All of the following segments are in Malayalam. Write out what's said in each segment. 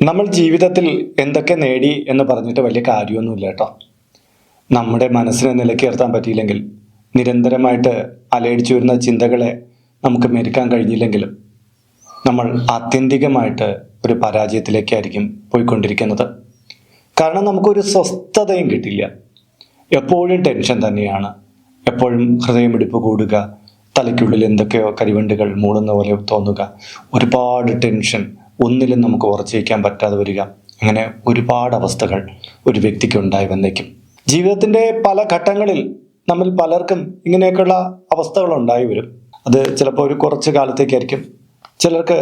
നമ്മൾ ജീവിതത്തിൽ എന്തൊക്കെ നേടി എന്ന് പറഞ്ഞിട്ട് വലിയ കാര്യമൊന്നുമില്ല കേട്ടോ. നമ്മുടെ മനസ്സിനെ നിലയ്ക്കുയർത്താൻ പറ്റിയില്ലെങ്കിൽ, നിരന്തരമായിട്ട് അലയടിച്ചു വരുന്ന ചിന്തകളെ നമുക്ക് മെരുക്കാൻ കഴിഞ്ഞില്ലെങ്കിലും നമ്മൾ ആത്യന്തികമായിട്ട് ഒരു പരാജയത്തിലേക്കായിരിക്കും പോയിക്കൊണ്ടിരിക്കുന്നത്. കാരണം നമുക്കൊരു സ്വസ്ഥതയും കിട്ടില്ല. എപ്പോഴും ടെൻഷൻ തന്നെയാണ്. എപ്പോഴും ഹൃദയമിടിപ്പ് കൂടുക, തലയ്ക്കുള്ളിൽ എന്തൊക്കെയോ കരിവണ്ടുകൾ മൂളുന്ന പോലെ തോന്നുക, ഒരുപാട് ടെൻഷൻ, ഒന്നിലും നമുക്ക് ഉറച്ചു വയ്ക്കാൻ പറ്റാതെ വരിക. അങ്ങനെ ഒരുപാട് അവസ്ഥകൾ ഒരു വ്യക്തിക്ക് ഉണ്ടായി വന്നേക്കും. ജീവിതത്തിൻ്റെ പല ഘട്ടങ്ങളിൽ നമ്മൾ പലർക്കും ഇങ്ങനെയൊക്കെയുള്ള അവസ്ഥകൾ ഉണ്ടായി വരും. അത് ചിലപ്പോൾ ഒരു കുറച്ച് കാലത്തേക്കായിരിക്കും, ചിലർക്ക്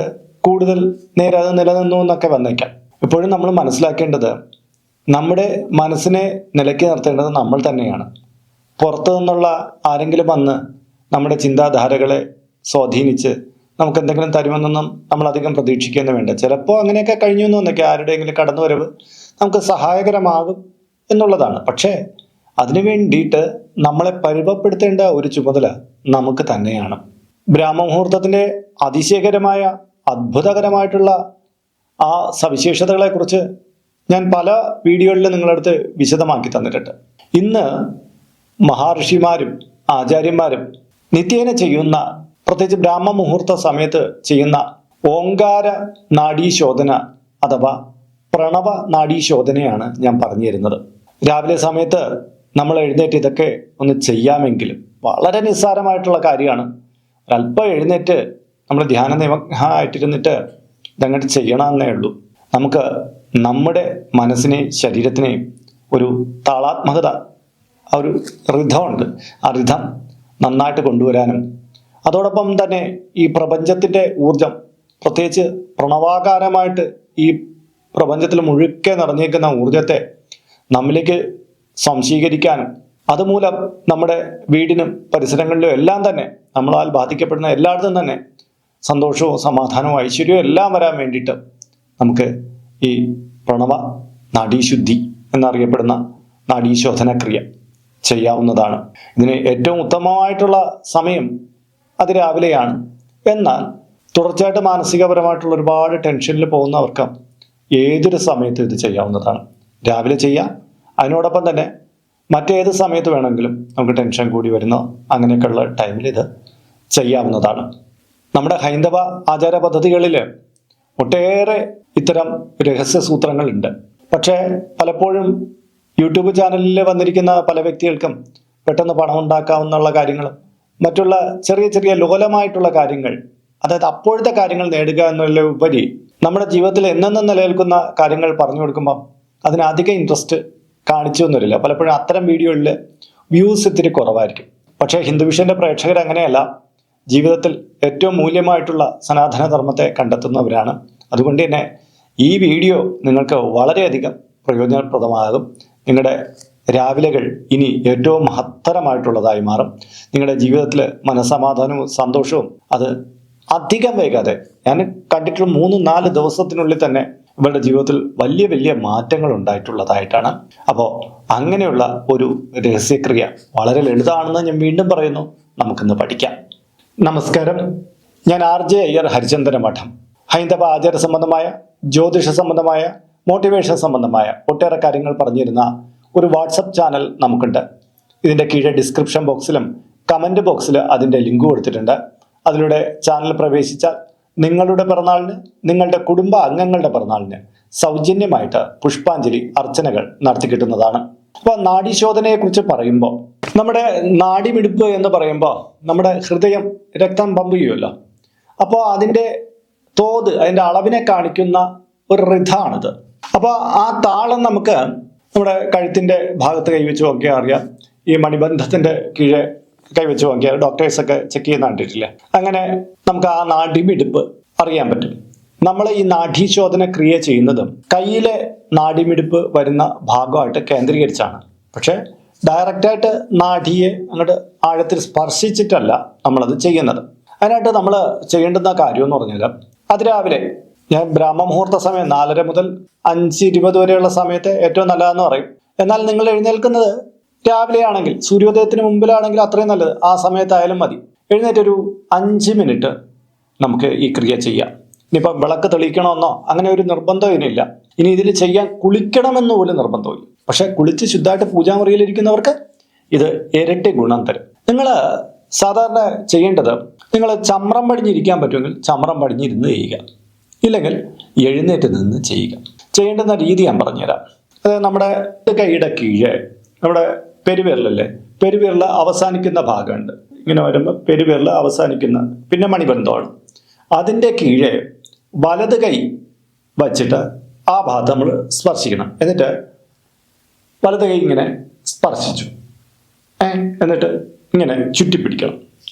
കൂടുതൽ നേരെ അത് നിലനിന്നു എന്നൊക്കെ വന്നേക്കാം. എപ്പോഴും നമ്മൾ മനസ്സിലാക്കേണ്ടത്, നമ്മുടെ മനസ്സിനെ നിലയ്ക്ക് നിർത്തേണ്ടത് നമ്മൾ തന്നെയാണ്. പുറത്തു നിന്നുള്ള ആരെങ്കിലും വന്ന് നമ്മുടെ ചിന്താധാരകളെ സ്വാധീനിച്ച് നമുക്ക് എന്തെങ്കിലും തരുമെന്നൊന്നും നമ്മൾ അധികം പ്രതീക്ഷിക്കുന്നു വേണ്ട. ചിലപ്പോൾ അങ്ങനെയൊക്കെ കഴിഞ്ഞു എന്നൊക്കെ ആരുടെയെങ്കിലും കടന്നുവരവ് നമുക്ക് സഹായകരമാകും എന്നുള്ളതാണ്. പക്ഷേ അതിനു വേണ്ടിയിട്ട് നമ്മളെ പരിപപ്പെടുത്തേണ്ട ഒരു ചുമതല നമുക്ക് തന്നെയാണ്. ബ്രാഹ്മമുഹൂർത്തത്തിൻ്റെ അതിശയകരമായ അത്ഭുതകരമായിട്ടുള്ള ആ സവിശേഷതകളെക്കുറിച്ച് ഞാൻ പല വീഡിയോകളിൽ നിങ്ങളടുത്ത് വിശദമാക്കി തന്നിട്ടുണ്ട്. ഇന്ന് മഹർഷിമാരും ആചാര്യന്മാരും നിത്യേന ചെയ്യുന്ന, പ്രത്യേകിച്ച് ബ്രാഹ്മമുഹൂർത്ത സമയത്ത് ചെയ്യുന്ന ഓങ്കാര നാഡീശോധന അഥവാ പ്രണവ നാഡീശോധനയാണ് ഞാൻ പറഞ്ഞു തരുന്നത്. രാവിലെ സമയത്ത് നമ്മൾ എഴുന്നേറ്റ് ഇതൊക്കെ ഒന്ന് ചെയ്യാമെങ്കിലും വളരെ നിസ്സാരമായിട്ടുള്ള കാര്യമാണ്. ഒരല്പം എഴുന്നേറ്റ് നമ്മൾ ധ്യാന നിമഗ്നമായിട്ടിരുന്നിട്ട് ഇതങ്ങോട്ട് ചെയ്യണമെന്നേ ഉള്ളൂ. നമുക്ക് നമ്മുടെ മനസ്സിനെയും ശരീരത്തിനെയും ഒരു താളാത്മകത, ആ ഒരു റിഥമുണ്ട്, ആ റിഥം നന്നായിട്ട് കൊണ്ടുവരാനും അതോടൊപ്പം തന്നെ ഈ പ്രപഞ്ചത്തിൻ്റെ ഊർജം, പ്രത്യേകിച്ച് പ്രണവാകാരമായിട്ട് ഈ പ്രപഞ്ചത്തിൽ മുഴുക്കെ നിറഞ്ഞേക്കുന്ന ഊർജത്തെ നമ്മിലേക്ക് സംശീകരിക്കാനും അതുമൂലം നമ്മുടെ വീടിനും പരിസരങ്ങളിലും എല്ലാം തന്നെ നമ്മളാൽ ബാധിക്കപ്പെടുന്ന എല്ലായിടത്തും തന്നെ സന്തോഷവും സമാധാനവും ഐശ്വര്യവും എല്ലാം വരാൻ വേണ്ടിയിട്ട് നമുക്ക് ഈ പ്രണവ നാഡീശുദ്ധി എന്നറിയപ്പെടുന്ന നാഡീശോധനക്രിയ ചെയ്യാവുന്നതാണ്. ഇതിന് ഏറ്റവും ഉത്തമമായിട്ടുള്ള സമയം അതിരാവിലെയാണ്. എന്നാൽ തുടർച്ചയായിട്ട് മാനസികപരമായിട്ടുള്ള ഒരുപാട് ടെൻഷനിൽ പോകുന്നവർക്ക് ഏതൊരു സമയത്തും ഇത് ചെയ്യാവുന്നതാണ്. രാവിലെ ചെയ്യാം, അതിനോടൊപ്പം തന്നെ മറ്റേത് സമയത്ത് വേണമെങ്കിലും നമുക്ക് ടെൻഷൻ കൂടി വരുന്ന അങ്ങനെയൊക്കെയുള്ള ടൈമിൽ ഇത് ചെയ്യാവുന്നതാണ്. നമ്മുടെ ഹൈന്ദവ ആചാര പദ്ധതികളിൽ ഒട്ടേറെ ഇത്തരം രഹസ്യ സൂത്രങ്ങളുണ്ട്. പക്ഷേ പലപ്പോഴും യൂട്യൂബ് ചാനലിൽ വന്നിരിക്കുന്ന പല വ്യക്തികൾക്കും പെട്ടെന്ന് പണം ഉണ്ടാക്കാവുന്ന കാര്യങ്ങളും മറ്റുള്ള ചെറിയ ചെറിയ ലോലമായിട്ടുള്ള കാര്യങ്ങൾ, അതായത് അപ്പോഴത്തെ കാര്യങ്ങൾ നേടുക എന്നുള്ള ഉപരി നമ്മുടെ ജീവിതത്തിൽ എന്നെന്നും നിലനിൽക്കുന്ന കാര്യങ്ങൾ പറഞ്ഞു കൊടുക്കുമ്പം അതിന് അധികം ഇൻട്രസ്റ്റ് കാണിച്ചു വന്നില്ല. പലപ്പോഴും അത്തരം വീഡിയോകളിൽ വ്യൂസ് ഇത്തിരി കുറവായിരിക്കും. പക്ഷേ ഹിന്ദുവിഷൻ്റെ പ്രേക്ഷകർ അങ്ങനെയല്ല. ജീവിതത്തിൽ ഏറ്റവും മൂല്യമായിട്ടുള്ള സനാതന ധർമ്മത്തെ കണ്ടെത്തുന്നവരാണ്. അതുകൊണ്ട് തന്നെ ഈ വീഡിയോ നിങ്ങൾക്ക് വളരെയധികം പ്രയോജനപ്രദമാകും. നിങ്ങളുടെ രാവിലെകൾ ഇനി ഏറ്റവും മഹത്തരമായിട്ടുള്ളതായി മാറും. നിങ്ങളുടെ ജീവിതത്തിൽ മനസ്സമാധാനവും സന്തോഷവും അത് അധികം വൈകാതെ, ഞാൻ കണ്ടിട്ടുള്ള 3-4 ദിവസത്തിനുള്ളിൽ തന്നെ ഇവരുടെ ജീവിതത്തിൽ വലിയ വലിയ മാറ്റങ്ങൾ ഉണ്ടായിട്ടുള്ളതായിട്ടാണ്. അപ്പോൾ അങ്ങനെയുള്ള ഒരു രഹസ്യക്രിയ വളരെ ലളിതമാണെന്ന് ഞാൻ വീണ്ടും പറയുന്നു. നമുക്കിന്ന് പഠിക്കാം. നമസ്കാരം, ഞാൻ RJ അയ്യർ, ഹരിചന്ദന മഠം. ഹൈന്ദവ ആചാര സംബന്ധമായ, ജ്യോതിഷ സംബന്ധമായ, മോട്ടിവേഷൻ സംബന്ധമായ ഒട്ടേറെ കാര്യങ്ങൾ പറഞ്ഞിരുന്ന ഒരു വാട്സപ്പ് ചാനൽ നമുക്കുണ്ട്. ഇതിൻ്റെ കീഴെ ഡിസ്ക്രിപ്ഷൻ ബോക്സിലും കമൻറ്റ് ബോക്സിൽ അതിൻ്റെ ലിങ്ക് കൊടുത്തിട്ടുണ്ട്. അതിലൂടെ ചാനൽ പ്രവേശിച്ചാൽ നിങ്ങളുടെ പിറന്നാളിന്, നിങ്ങളുടെ കുടുംബ അംഗങ്ങളുടെ പിറന്നാളിന് സൗജന്യമായിട്ട് പുഷ്പാഞ്ജലി അർച്ചനകൾ നടത്തി കിട്ടുന്നതാണ്. അപ്പോൾ നാഡീശോധനയെക്കുറിച്ച് പറയുമ്പോൾ, നമ്മുടെ നാഡിമിടിപ്പ് എന്ന് പറയുമ്പോൾ നമ്മുടെ ഹൃദയം രക്തം പമ്പ് ചെയ്യുമല്ലോ. അപ്പോൾ അതിൻ്റെ തോത്, അതിൻ്റെ അളവിനെ കാണിക്കുന്ന ഒരു റിഥമാണിത്. അപ്പോൾ ആ താളം നമുക്ക് നമ്മുടെ കഴുത്തിൻ്റെ ഭാഗത്ത് കൈവച്ച് നോക്കിയാൽ അറിയാം. ഈ മണിബന്ധത്തിൻ്റെ കീഴെ കൈവച്ച് നോക്കിയാൽ ഡോക്ടേഴ്സൊക്കെ ചെക്ക് ചെയ്യുന്ന കണ്ടിട്ടില്ലേ. അങ്ങനെ നമുക്ക് ആ നാഡിമിടിപ്പ് അറിയാൻ പറ്റും. നമ്മൾ ഈ നാഡീശോധന ക്രിയ ചെയ്യുന്നതും കയ്യിലെ നാഡിമിടിപ്പ് വരുന്ന ഭാഗമായിട്ട് കേന്ദ്രീകരിച്ചാണ്. പക്ഷേ ഡയറക്റ്റായിട്ട് നാഡിയെ അങ്ങോട്ട് ആഴത്തിൽ സ്പർശിച്ചിട്ടല്ല നമ്മളത് ചെയ്യുന്നത്. അതിനായിട്ട് നമ്മൾ ചെയ്യേണ്ടുന്ന കാര്യം എന്ന് പറഞ്ഞാൽ, അതിരാവിലെ, ഞാൻ ബ്രാഹ്മമുഹൂർത്ത സമയം 4:30 മുതൽ 5:20 വരെയുള്ള സമയത്ത് ഏറ്റവും നല്ലതെന്ന് പറയും. എന്നാൽ നിങ്ങൾ എഴുന്നേൽക്കുന്നത് രാവിലെ ആണെങ്കിൽ, സൂര്യോദയത്തിന് മുമ്പിലാണെങ്കിൽ അത്രയും നല്ലത്. ആ സമയത്തായാലും മതി. എഴുന്നേറ്റൊരു 5 മിനിറ്റ് നമുക്ക് ഈ ക്രിയ ചെയ്യാം. ഇനിയിപ്പോൾ വിളക്ക് തെളിയിക്കണമെന്നോ അങ്ങനെ ഒരു നിർബന്ധം ഇതിനില്ല. ഇനി ഇതിൽ ചെയ്യാൻ കുളിക്കണമെന്ന് പോലും നിർബന്ധമില്ല. പക്ഷെ കുളിച്ച് ശുദ്ധമായിട്ട് പൂജാമുറിയിലിരിക്കുന്നവർക്ക് ഇത് ഇരട്ടി ഗുണം തരും. നിങ്ങൾ സാധാരണ ചെയ്യേണ്ടത്, നിങ്ങൾ ചമ്രം പടിഞ്ഞിരിക്കാൻ പറ്റുമെങ്കിൽ ചമ്രം പടിഞ്ഞിരുന്ന് ചെയ്യുക, ഇല്ലെങ്കിൽ എഴുന്നേറ്റ് നിന്ന് ചെയ്യുക. ചെയ്യേണ്ടുന്ന രീതി ഞാൻ പറഞ്ഞുതരാം. അതായത് നമ്മുടെ കൈയുടെ കീഴെ നമ്മുടെ പെരുവിരലല്ലേ, പെരുവിരൽ അവസാനിക്കുന്ന ഭാഗമുണ്ട്. ഇങ്ങനെ വരുമ്പോൾ പെരുവിരൽ അവസാനിക്കുന്ന പിന്നെ മണിബന്ധമാണ്. അതിൻ്റെ കീഴെ വലത് കൈ വച്ചിട്ട് ആ ഭാഗത്ത് നമ്മൾ സ്പർശിക്കണം. എന്നിട്ട് വലത് കൈ ഇങ്ങനെ സ്പർശിച്ചു, എന്നിട്ട് ഇങ്ങനെ ചുറ്റിപ്പിടിക്കണം.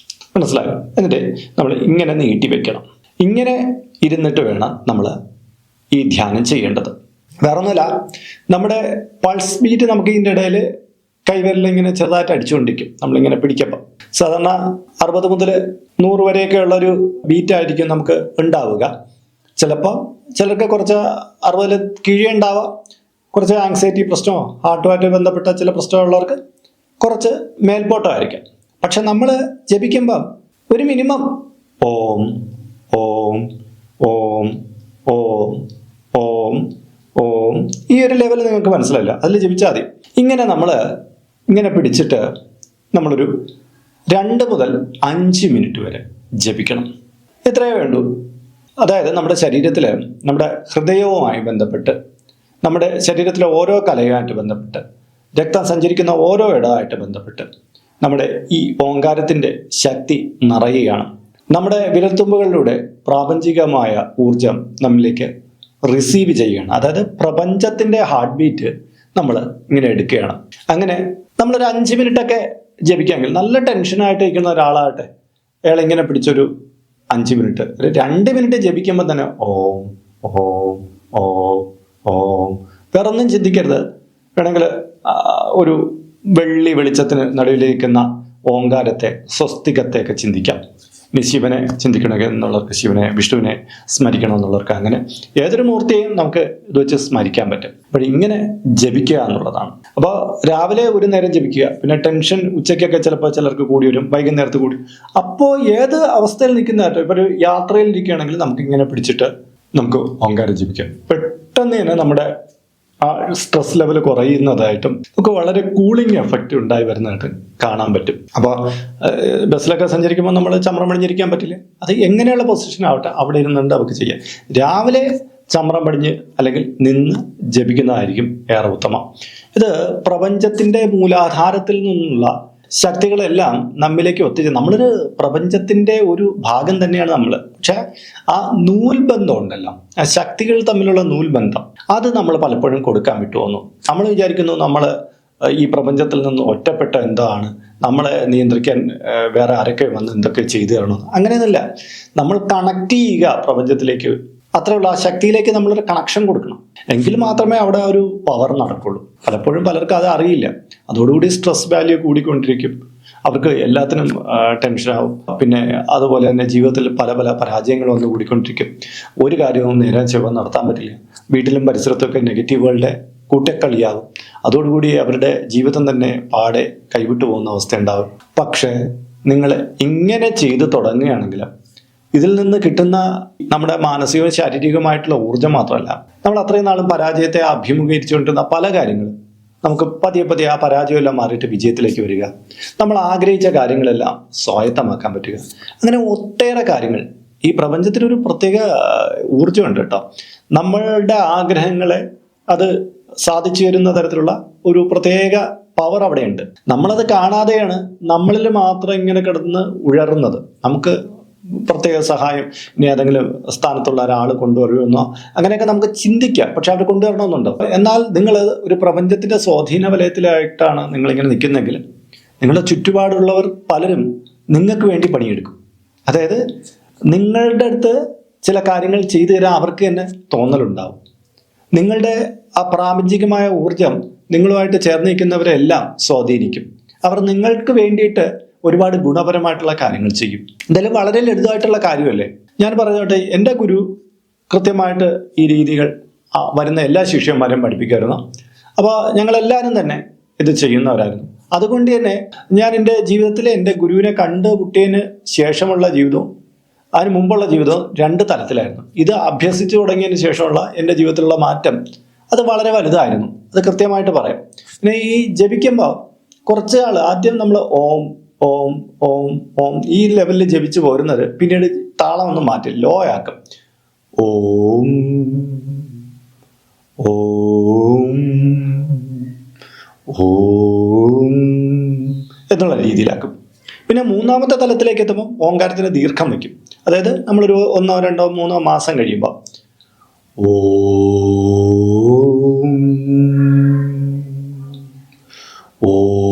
മനസ്സിലായോ? എന്നിട്ട് നമ്മൾ ഇങ്ങനെ നീട്ടി വെക്കണം. ഇങ്ങനെ ഇരുന്നിട്ട് വേണം നമ്മൾ ഈ ധ്യാനം ചെയ്യേണ്ടത്. വേറെ ഒന്നുമില്ല, നമ്മുടെ പൾസ് ബീറ്റ് നമുക്ക് ഇതിൻ്റെ ഇടയിൽ കൈവിരലിൽ ഇങ്ങനെ ചെറുതായിട്ട് അടിച്ചുകൊണ്ടിരിക്കും. നമ്മളിങ്ങനെ പിടിക്കുമ്പോൾ സാധാരണ 60 മുതൽ 100 വരെയൊക്കെ ഉള്ളൊരു ബീറ്റായിരിക്കും നമുക്ക് ഉണ്ടാവുക. ചിലപ്പോൾ ചിലർക്ക് കുറച്ച് 60 കീഴേ ഉണ്ടാവാം. കുറച്ച് ആങ്സൈറ്റി പ്രശ്നമോ ഹാർട്ടുമായിട്ട് ബന്ധപ്പെട്ട ചില പ്രശ്നമുള്ളവർക്ക് കുറച്ച് മേൽപോട്ടമായിരിക്കാം. പക്ഷെ നമ്മൾ ജപിക്കുമ്പം ഒരു മിനിമം ഓം ഓം ഓം ഓം ഓം ഓം ഈ ഒരു ലെവൽ നിങ്ങൾക്ക് മനസ്സിലായില്ല, അതിൽ ജപിച്ചാൽ മതി. ഇങ്ങനെ നമ്മൾ ഇങ്ങനെ പിടിച്ചിട്ട് നമ്മളൊരു 2 മുതൽ 5 മിനിറ്റ് വരെ ജപിക്കണം. ഇത്രയേ വേണ്ടൂ. അതായത് നമ്മുടെ ശരീരത്തിൽ നമ്മുടെ ഹൃദയവുമായി ബന്ധപ്പെട്ട്, നമ്മുടെ ശരീരത്തിലെ ഓരോ കലയുമായിട്ട് ബന്ധപ്പെട്ട്, രക്തം സഞ്ചരിക്കുന്ന ഓരോ ഇടമായിട്ട് ബന്ധപ്പെട്ട് നമ്മുടെ ഈ ഓങ്കാരത്തിൻ്റെ ശക്തി നിറയുകയാണ്. നമ്മുടെ വിരൽത്തുമ്പുകളിലൂടെ പ്രാപഞ്ചികമായ ഊർജം നമ്മിലേക്ക് റിസീവ് ചെയ്യുകയാണ്. അതായത് പ്രപഞ്ചത്തിൻ്റെ ഹാർട്ട് ബീറ്റ് നമ്മൾ ഇങ്ങനെ എടുക്കുകയാണ്. അങ്ങനെ നമ്മളൊരു 5 മിനിറ്റൊക്കെ ജപിക്കാമെങ്കിൽ, നല്ല ടെൻഷനായിട്ട് ഇരിക്കുന്ന ഒരാളാകട്ടെ, അയാൾ ഇങ്ങനെ പിടിച്ചൊരു 5 മിനിറ്റ്, ഒരു 2 മിനിറ്റ് ജപിക്കുമ്പോൾ തന്നെ ഓം ഓം ഓം ഓം, വേറൊന്നും ചിന്തിക്കരുത്. വേണമെങ്കിൽ ഒരു വെള്ളി വെളിച്ചത്തിന് നടുവിലിരിക്കുന്ന ഓങ്കാരത്തെ, സ്വസ്തികത്തെയൊക്കെ ചിന്തിക്കാം. ഇനി ശിവനെ ചിന്തിക്കണമെങ്കിൽ എന്നുള്ളവർക്ക് ശിവനെ, വിഷ്ണുവിനെ സ്മരിക്കണം എന്നുള്ളവർക്ക് അങ്ങനെ ഏതൊരു മൂർത്തിയെയും നമുക്ക് ഇത് വെച്ച് സ്മരിക്കാൻ പറ്റും. അപ്പോൾ ഇങ്ങനെ ജപിക്കുക എന്നുള്ളതാണ്. അപ്പോൾ രാവിലെ ഒരു നേരം ജപിക്കുക, പിന്നെ ടെൻഷൻ ഉച്ചയ്ക്കൊക്കെ ചിലപ്പോൾ ചിലർക്ക് കൂടി വരും, വൈകുന്നേരത്ത് കൂടി. അപ്പോൾ ഏത് അവസ്ഥയിൽ നിൽക്കുന്നതായിട്ട്, ഇപ്പോൾ ഒരു യാത്രയിൽ ഇരിക്കുകയാണെങ്കിൽ നമുക്ക് ഇങ്ങനെ പിടിച്ചിട്ട് നമുക്ക് ഓങ്കാരം ജപിക്കാം. പെട്ടെന്ന് തന്നെ നമ്മുടെ ആ സ്ട്രെസ് ലെവൽ കുറയുന്നതായിട്ടും നമുക്ക് വളരെ കൂളിംഗ് എഫക്റ്റ് ഉണ്ടായി വരുന്നതായിട്ട് കാണാൻ പറ്റും. അപ്പോൾ ബസ്സിലൊക്കെ സഞ്ചരിക്കുമ്പോൾ നമ്മൾ ചമ്രം പടിഞ്ഞിരിക്കാൻ പറ്റില്ല. അത് എങ്ങനെയുള്ള പൊസിഷൻ ആവട്ടെ അവിടെ ഇരുന്നുകൊണ്ട് നമുക്ക് ചെയ്യാം. രാവിലെ ചമ്രം പടിഞ്ഞ് അല്ലെങ്കിൽ നിന്ന് ജപിക്കുന്നതായിരിക്കും ഏറെ ഉത്തമം. ഇത് പ്രപഞ്ചത്തിൻ്റെ മൂലാധാരത്തിൽ നിന്നുള്ള ശക്തികളെല്ലാം നമ്മിലേക്ക് ഒത്തുചേരും. നമ്മളൊരു പ്രപഞ്ചത്തിൻ്റെ ഒരു ഭാഗം തന്നെയാണ് നമ്മൾ. പക്ഷെ ആ നൂൽബന്ധം ഉണ്ടല്ലോ, ആ ശക്തികൾ തമ്മിലുള്ള നൂൽബന്ധം, അത് നമ്മൾ പലപ്പോഴും കൊടുക്കാൻ വിട്ടുപോകുന്നു. നമ്മൾ വിചാരിക്കുന്നു നമ്മൾ ഈ പ്രപഞ്ചത്തിൽ നിന്ന് ഒറ്റപ്പെട്ട എന്താണ്, നമ്മളെ നിയന്ത്രിക്കാൻ വേറെ ആരൊക്കെ വന്ന് എന്തൊക്കെ ചെയ്തു തരണം, അങ്ങനെയൊന്നുമില്ല. നമ്മൾ കണക്ട് ചെയ്യുക പ്രപഞ്ചത്തിലേക്ക്, അത്രയുള്ള ആ ശക്തിയിലേക്ക് നമ്മളൊരു കണക്ഷൻ കൊടുക്കണം. എങ്കിൽ മാത്രമേ അവിടെ ഒരു പവർ നടക്കുള്ളൂ. പലപ്പോഴും പലർക്കും അത് അറിയില്ല. അതോടുകൂടി സ്ട്രെസ് വാല്യൂ കൂടിക്കൊണ്ടിരിക്കും. അവർക്ക് എല്ലാത്തിനും ടെൻഷനാവും. പിന്നെ അതുപോലെ തന്നെ ജീവിതത്തിൽ പല പല പരാജയങ്ങൾ വന്ന് കൂടിക്കൊണ്ടിരിക്കും. ഒരു കാര്യവും നേരെ ചൊവ്വ നടത്താൻ പറ്റില്ല. വീട്ടിലും പരിസരത്തൊക്കെ നെഗറ്റീവുകളുടെ കൂട്ടക്കളിയാകും. അതോടുകൂടി അവരുടെ ജീവിതം തന്നെ പാടെ കൈവിട്ടു പോകുന്ന അവസ്ഥ ഉണ്ടാകും. പക്ഷേ നിങ്ങൾ ഇങ്ങനെ ചെയ്തു തുടങ്ങുകയാണെങ്കിൽ ഇതിൽ നിന്ന് കിട്ടുന്ന നമ്മുടെ മാനസികവും ശാരീരികമായിട്ടുള്ള ഊർജ്ജം മാത്രമല്ല, നമ്മൾ അത്രയും നാളും പരാജയത്തെ അഭിമുഖീകരിച്ചുകൊണ്ടിരുന്ന പല കാര്യങ്ങളും നമുക്ക് പതിയെ പതിയെ ആ പരാജയമെല്ലാം മാറിയിട്ട് വിജയത്തിലേക്ക് വരിക, നമ്മൾ ആഗ്രഹിച്ച കാര്യങ്ങളെല്ലാം സ്വായത്തമാക്കാൻ പറ്റുക, അങ്ങനെ ഒട്ടേറെ കാര്യങ്ങൾ. ഈ പ്രപഞ്ചത്തിനൊരു പ്രത്യേക ഊർജ്ജമുണ്ട് കേട്ടോ. നമ്മളുടെ ആഗ്രഹങ്ങളെ അത് സാധിച്ചു വരുന്ന തരത്തിലുള്ള ഒരു പ്രത്യേക പവർ അവിടെയുണ്ട്. നമ്മളത് കാണാതെയാണ് നമ്മളിൽ മാത്രം ഇങ്ങനെ കിടന്ന് ഉഴറുന്നത്. നമുക്ക് പ്രത്യേക സഹായം ഇനി ഏതെങ്കിലും സ്ഥാനത്തുള്ള ഒരാൾ കൊണ്ടുവരുമെന്നോ അങ്ങനെയൊക്കെ നമുക്ക് ചിന്തിക്കാം. പക്ഷെ അവർ കൊണ്ടുവരണമെന്നുണ്ട്. എന്നാൽ നിങ്ങൾ ഒരു പ്രപഞ്ചത്തിൻ്റെ സ്വാധീന വലയത്തിലായിട്ടാണ് നിങ്ങളിങ്ങനെ നിൽക്കുന്നെങ്കിൽ നിങ്ങളുടെ ചുറ്റുപാടുള്ളവർ പലരും നിങ്ങൾക്ക് വേണ്ടി പണിയെടുക്കും. അതായത് നിങ്ങളുടെ അടുത്ത് ചില കാര്യങ്ങൾ ചെയ്തു തരാൻ അവർക്ക് തന്നെ തോന്നലുണ്ടാവും. നിങ്ങളുടെ ആ പ്രാപഞ്ചികമായ ഊർജം നിങ്ങളുമായിട്ട് ചേർന്ന് നിൽക്കുന്നവരെല്ലാം സ്വാധീനിക്കും. അവർ നിങ്ങൾക്ക് വേണ്ടിയിട്ട് ഒരുപാട് ഗുണപരമായിട്ടുള്ള കാര്യങ്ങൾ ചെയ്യും. എന്തായാലും വളരെ ലളിതമായിട്ടുള്ള കാര്യമല്ലേ. ഞാൻ പറഞ്ഞോട്ടെ, എൻ്റെ ഗുരു കൃത്യമായിട്ട് ഈ രീതികൾ വരുന്ന എല്ലാ ശിഷ്യന്മാരും പഠിപ്പിക്കുമായിരുന്നു. അപ്പോൾ ഞങ്ങളെല്ലാവരും തന്നെ ഇത് ചെയ്യുന്നവരായിരുന്നു. അതുകൊണ്ട് തന്നെ ഞാൻ എൻ്റെ ജീവിതത്തിൽ എൻ്റെ ഗുരുവിനെ കണ്ടുമുട്ടിയതിന് ശേഷമുള്ള ജീവിതവും അതിന് മുമ്പുള്ള ജീവിതം 2 തലത്തിലായിരുന്നു. ഇത് അഭ്യസിച്ചു തുടങ്ങിയതിന് ശേഷമുള്ള എൻ്റെ ജീവിതത്തിലുള്ള മാറ്റം അത് വളരെ വലുതായിരുന്നു. അത് കൃത്യമായിട്ട് പറയാം. പിന്നെ ഈ ജപിക്കുമ്പോൾ കുറച്ച് ആൾ ആദ്യം നമ്മൾ ഓം ഓം ഓം ഓം ഈ ലെവലിൽ ജപിച്ചു പോരുന്നത് പിന്നീട് താളം ഒന്നും മാറ്റി ലോ ആക്കും. ഓം ഓം ഓം എന്നുള്ള രീതിയിലാക്കും. പിന്നെ 3ാമത്തെ തലത്തിലേക്ക് എത്തുമ്പോൾ ഓങ്കാരത്തിന് ദീർഘം വയ്ക്കും. അതായത് നമ്മളൊരു 1, 2, 3 മാസം കഴിയുമ്പോൾ ഓം ഓം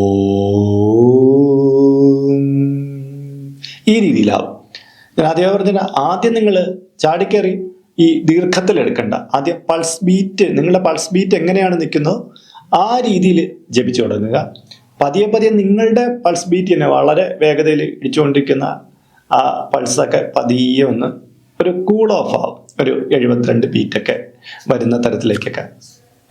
ഈ രീതിയിലാവും. ഞാൻ ആദ്യം പറഞ്ഞ ആദ്യം നിങ്ങൾ ചാടിക്കയറി ഈ ദീർഘത്തിൽ എടുക്കണ്ട. ആദ്യം പൾസ് ബീറ്റ്, നിങ്ങളുടെ പൾസ് ബീറ്റ് എങ്ങനെയാണ് നിൽക്കുന്നത് ആ രീതിയിൽ ജപിച്ചു തുടങ്ങുക. പതിയെ പതിയെ നിങ്ങളുടെ പൾസ് ബീറ്റ് തന്നെ വളരെ വേഗതയിൽ ഇടിച്ചുകൊണ്ടിരിക്കുന്ന ആ പൾസൊക്കെ പതിയെ ഒന്ന് ഒരു കൂൾ ഓഫ് ആവും. ഒരു 72 ബീറ്റൊക്കെ വരുന്ന തരത്തിലേക്കൊക്കെ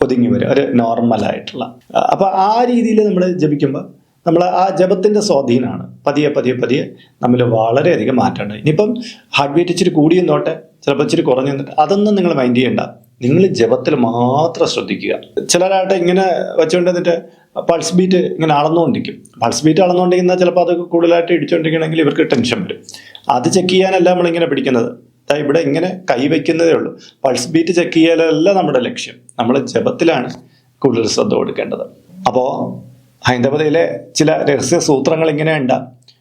ഒതുങ്ങി വരും, ഒരു നോർമലായിട്ടുള്ള. അപ്പോൾ ആ രീതിയിൽ നമ്മൾ ജപിക്കുമ്പോൾ നമ്മൾ ആ ജപത്തിൻ്റെ സ്വാധീനമാണ് പതിയെ പതിയെ പതിയെ നമ്മൾ വളരെയധികം മാറ്റമുണ്ട്. ഇനിയിപ്പം ഹാർട്ട് ബീറ്റ് ഇച്ചിരി കൂടിയെന്നോട്ടെ, ചിലപ്പോൾ ഇച്ചിരി കുറഞ്ഞു നിന്നിട്ട് അതൊന്നും നിങ്ങൾ മൈൻഡ് ചെയ്യണ്ട. നിങ്ങൾ ജപത്തിൽ മാത്രം ശ്രദ്ധിക്കുക. ചിലരായിട്ട് ഇങ്ങനെ വെച്ചുകൊണ്ട് എന്നിട്ട് പൾസ് ബീറ്റ് ഇങ്ങനെ അളന്നുകൊണ്ടിരിക്കും. പൾസ് ബീറ്റ് അളന്നുകൊണ്ടിരിക്കുന്ന ചിലപ്പോൾ അത് കൂടുതലായിട്ട് ഇടിച്ചുകൊണ്ടിരിക്കണമെങ്കിൽ ഇവർക്ക് ടെൻഷൻ വരും. അത് ചെക്ക് ചെയ്യാനല്ല നമ്മളിങ്ങനെ പിടിക്കുന്നത്. ഇവിടെ ഇങ്ങനെ കൈവയ്ക്കുന്നതേ ഉള്ളൂ. പൾസ് ബീറ്റ് ചെക്ക് ചെയ്യാനല്ല നമ്മുടെ ലക്ഷ്യം. നമ്മൾ ജപത്തിലാണ് കൂടുതൽ ശ്രദ്ധ കൊടുക്കേണ്ടത്. അപ്പോൾ ഹൈന്ദവതയിലെ ചില രഹസ്യ സൂത്രങ്ങൾ ഇങ്ങനെയുണ്ട്.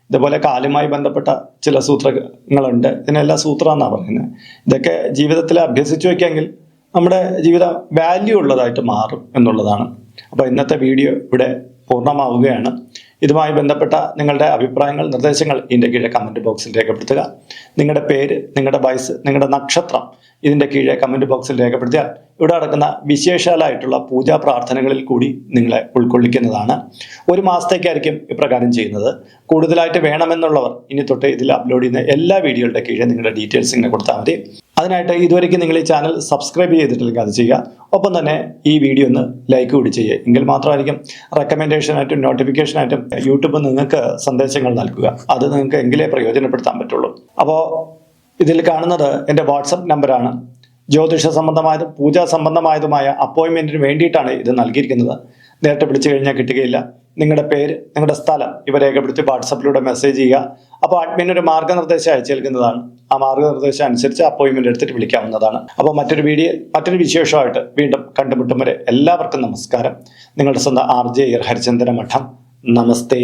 ഇതുപോലെ കാലുമായി ബന്ധപ്പെട്ട ചില സൂത്രങ്ങളുണ്ട്. ഇതിനെല്ലാം സൂത്രം എന്നാണ് പറയുന്നത്. ഇതൊക്കെ ജീവിതത്തിൽ അഭ്യസിച്ചു വയ്ക്കാമെങ്കിൽ നമ്മുടെ ജീവിതം വാല്യൂ ഉള്ളതായിട്ട് മാറും എന്നുള്ളതാണ്. അപ്പോൾ ഇന്നത്തെ വീഡിയോ ഇവിടെ പൂർണ്ണമാവുകയാണ്. ഇതുമായി ബന്ധപ്പെട്ട നിങ്ങളുടെ അഭിപ്രായങ്ങൾ, നിർദ്ദേശങ്ങൾ ഇതിൻ്റെ കീഴെ കമൻറ്റ് ബോക്സിൽ രേഖപ്പെടുത്തുക. നിങ്ങളുടെ പേര്, നിങ്ങളുടെ വയസ്സ്, നിങ്ങളുടെ നക്ഷത്രം ഇതിൻ്റെ കീഴെ കമൻറ്റ് ബോക്സിൽ രേഖപ്പെടുത്തിയാൽ ഇവിടെ നടക്കുന്ന വിശേഷാലായിട്ടുള്ള പൂജാ പ്രാർത്ഥനകളിൽ കൂടി നിങ്ങളെ ഉൾക്കൊള്ളിക്കുന്നതാണ്. 1 മാസത്തേക്കായിരിക്കും ഇപ്രകാരം ചെയ്യുന്നത്. കൂടുതലായിട്ട് വേണമെന്നുള്ളവർ ഇനി തൊട്ട് ഇതിൽ അപ്ലോഡ് ചെയ്യുന്ന എല്ലാ വീഡിയോകളുടെ കീഴെ നിങ്ങളുടെ ഡീറ്റെയിൽസ് ഇങ്ങനെ കൊടുത്താൽ മതി. അതിനായിട്ട് ഇതുവരെയ്ക്കും നിങ്ങൾ ഈ ചാനൽ സബ്സ്ക്രൈബ് ചെയ്തിട്ടില്ലെങ്കിൽ അത് ചെയ്യുക. ഒപ്പം തന്നെ ഈ വീഡിയോ ഒന്ന് ലൈക്ക് കൂടി ചെയ്യുക. എങ്കിൽ മാത്രമായിരിക്കും റെക്കമെൻഡേഷനായിട്ടും നോട്ടിഫിക്കേഷനായിട്ടും യൂട്യൂബ് നിങ്ങൾക്ക് സന്ദേശങ്ങൾ നൽകുക. അത് നിങ്ങൾക്ക് എങ്കിലേ പ്രയോജനപ്പെടുത്താൻ പറ്റുള്ളൂ. അപ്പോൾ ഇതിൽ കാണുന്നത് എൻ്റെ വാട്സപ്പ് നമ്പറാണ്. ജ്യോതിഷ സംബന്ധമായതും പൂജാ സംബന്ധമായതുമായ അപ്പോയിൻമെൻറ്റിന് വേണ്ടിയിട്ടാണ് ഇത് നൽകിയിരിക്കുന്നത്. നേരിട്ട് വിളിച്ചു കഴിഞ്ഞാൽ കിട്ടുകയില്ല. നിങ്ങളുടെ പേര്, നിങ്ങളുടെ സ്ഥലം ഇവ രേഖപ്പെടുത്തി വാട്സപ്പിലൂടെ മെസ്സേജ് ചെയ്യുക. അപ്പോൾ അഡ്മിൻ ഒരു മാർഗ്ഗനിർദ്ദേശം അയച്ചേൽക്കുന്നതാണ്. ആ മാർഗ്ഗനിർദ്ദേശം അനുസരിച്ച് അപ്പോയിൻമെൻറ്റ് എടുത്തിട്ട് വിളിക്കാവുന്നതാണ്. അപ്പോൾ മറ്റൊരു വീഡിയോ, മറ്റൊരു വിശേഷമായിട്ട് വീണ്ടും കണ്ടുമുട്ടും വരെ എല്ലാവർക്കും നമസ്കാരം. നിങ്ങളുടെ സ്വന്തം RJ ഹരിചന്ദ്ര മഠം. നമസ്തേ.